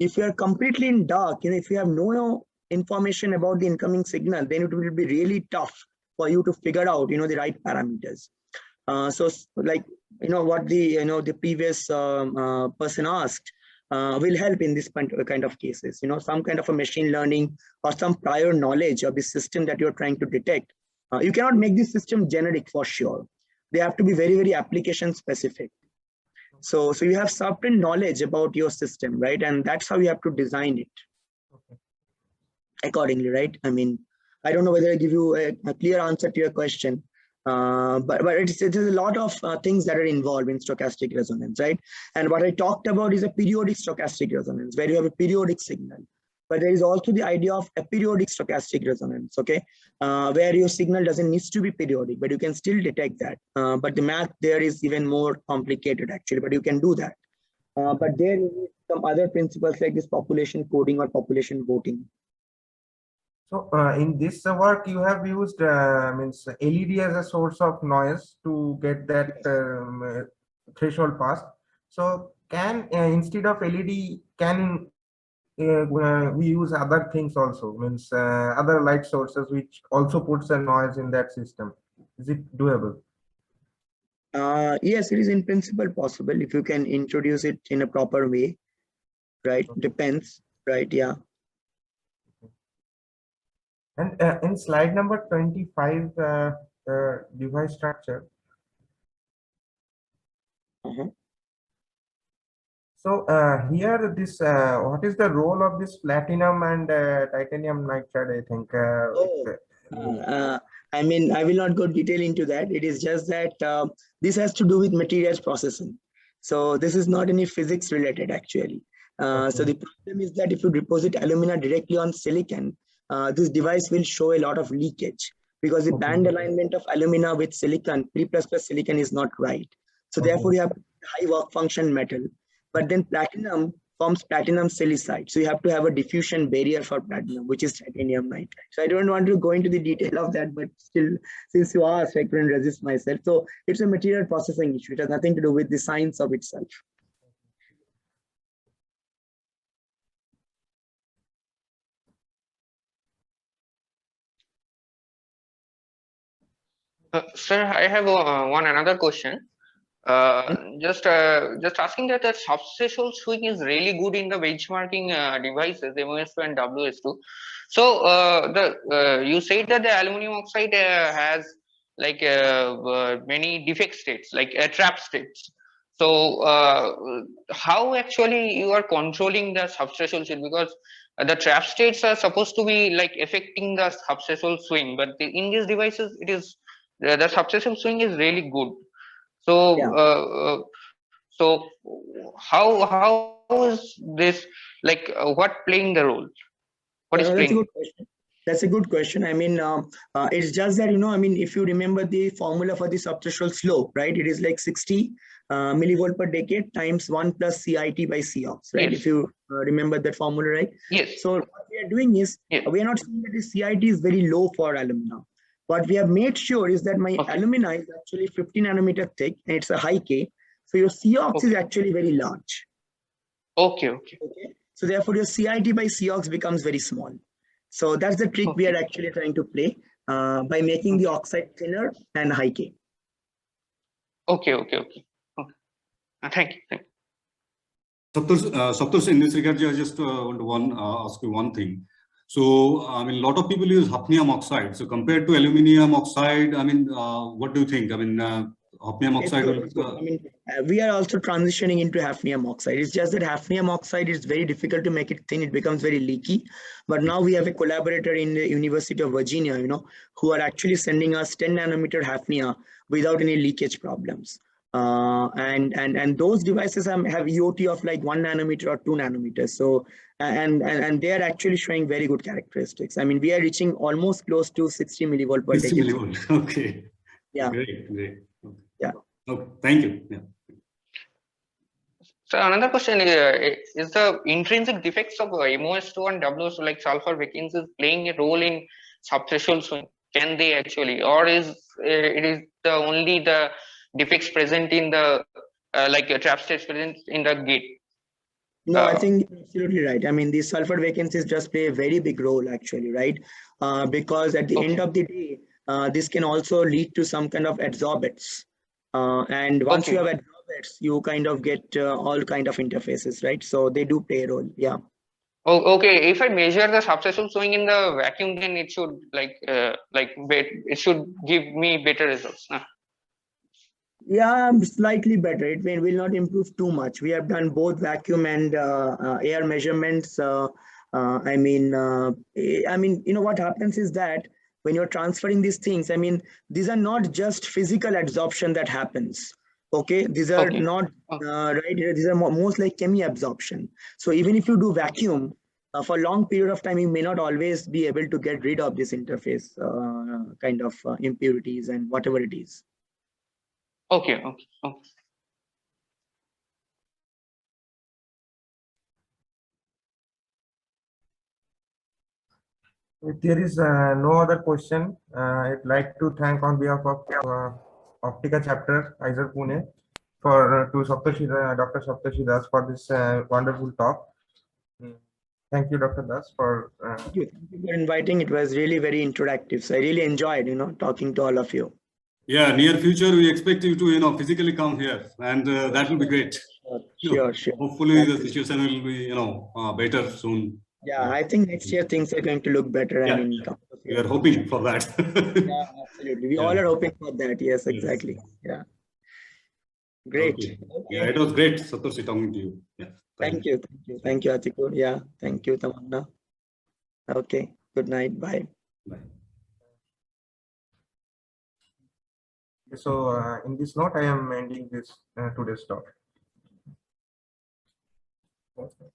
If you are completely in dark, if you have no information about the incoming signal, then it will be really tough for you to figure out, the right parameters. So like, what the previous person asked will help in this kind of cases, some kind of a machine learning or some prior knowledge of the system that you're trying to detect. You cannot make this system generic for sure. They have to be very, very application specific. So you have certain knowledge about your system, right? And that's how you have to design it accordingly, right? I mean, I don't know whether I give you a clear answer to your question, but it's a lot of things that are involved in stochastic resonance, right? And what I talked about is a periodic stochastic resonance, where you have a periodic signal. But there is also the idea of aperiodic stochastic resonance, okay, where your signal doesn't need to be periodic, but you can still detect that. But the math there is even more complicated actually, but you can do that. But there is some other principles like this population coding or population voting. So in this work, you have used means LED as a source of noise to get that threshold passed. So can instead of LED, can we use other things also, means other light sources which also puts a noise in that system? Is it doable? Yes, it is in principle possible if you can introduce it in a proper way, right? Okay. Depends, right? Yeah. And in slide number 25, device structure. So here, this what is the role of this platinum and titanium nitride? I think. I mean, I will not go detail into that. It is just that this has to do with materials processing. So this is not any physics related actually. So the problem is that if you deposit alumina directly on silicon, this device will show a lot of leakage because the band alignment of alumina with silicon, P++ silicon is not right. So therefore you have high work function metal, but then platinum forms platinum silicide. So you have to have a diffusion barrier for platinum, which is titanium nitride. So I don't want to go into the detail of that, but still, since you asked, I couldn't resist myself. So it's a material processing issue. It has nothing to do with the science of itself. Sir, I have another question. Just asking that the subthreshold swing is really good in the benchmarking devices MOS2 and WS2. So you said that the aluminum oxide has like many defect states, like trap states. So how actually you are controlling the subthreshold swing? Because the trap states are supposed to be like affecting the subthreshold swing, but in these devices it is the subthreshold swing is really good. So Yeah. So how is this like what playing the role? What is That's a playing? good question. That's a good question. I mean, it's just that, I mean, if you remember the formula for the subthreshold slope, right? It is like 60 millivolt per decade times 1 plus CIT by COX, right? Yes. If you remember that formula, right? Yes. So what we are doing is, we are not saying that the CIT is very low for alumina. What we have made sure is that my alumina is actually 50 nanometer thick and it's a high K. So your COX is actually very large. Okay. So therefore your CIT by COX becomes very small. So that's the trick we are actually trying to play by making the oxide thinner and high K. Okay. Thank you. Saptarshi, in this regard, I just want to ask you one thing. So, I mean, a lot of people use hafnium oxide. So, compared to aluminium oxide, I mean, what do you think? I mean, hafnium oxide will. I mean, we are also transitioning into hafnium oxide. It's just that hafnium oxide is very difficult to make it thin. It becomes very leaky. But now we have a collaborator in the University of Virginia, who are actually sending us 10 nanometer hafnia without any leakage problems. And those devices have EOT of like 1 nanometer or 2 nanometers. So and they are actually showing very good characteristics. I mean, we are reaching almost close to 60 millivolt per decade. 60 millivolt. Okay. Yeah. Great. Okay. Yeah. Okay. Thank you. Yeah. So another question is the intrinsic defects of MOS2 and WS2 like sulfur vacancies playing a role in subthreshold swing? Can they actually, or is it is the only the defects present in the like trap states present in the gate? No, I think you're absolutely right. I mean, these sulfur vacancies just play a very big role, actually, right? Because at the end of the day, this can also lead to some kind of adsorbents. And once you Okay. have adsorbents, you kind of get all kind of interfaces, right? So they do play a role. Yeah. Oh, okay. If I measure the subsystem showing in the vacuum, then it should it should give me better results. Yeah, slightly better. It will not improve too much. We have done both vacuum and air measurements. You know what happens is that when you're transferring these things, I mean, these are not just physical adsorption that happens. Okay, these are Okay. not Okay. right. These are most like chemi absorption. So even if you do vacuum for a long period of time, you may not always be able to get rid of this interface kind of impurities and whatever it is. Okay. Okay. Okay. If there is no other question, I'd like to thank on behalf of Optica chapter, IISER Pune, for to Saptarshi, Dr. Saptarshi Das for this wonderful talk. Thank you, Dr. Das, for. Thank you for inviting. It was really very interactive. So I really enjoyed, talking to all of you. Yeah, near future we expect you to physically come here, and that will be great. Sure. Hopefully the situation will be better soon. Yeah, I think next year things are going to look better. Yeah, I mean, we are hoping for that. yeah, absolutely. We all are hoping for that. Yes, exactly. Yeah. Great. Okay. Okay. Yeah, it was great, Saptarshi, talking to you. Yeah. Thank you. Thank you, Atikur. Yeah. Thank you, Tamanna. Okay. Good night. Bye. Bye. So, in this note, I am ending this today's talk. Okay.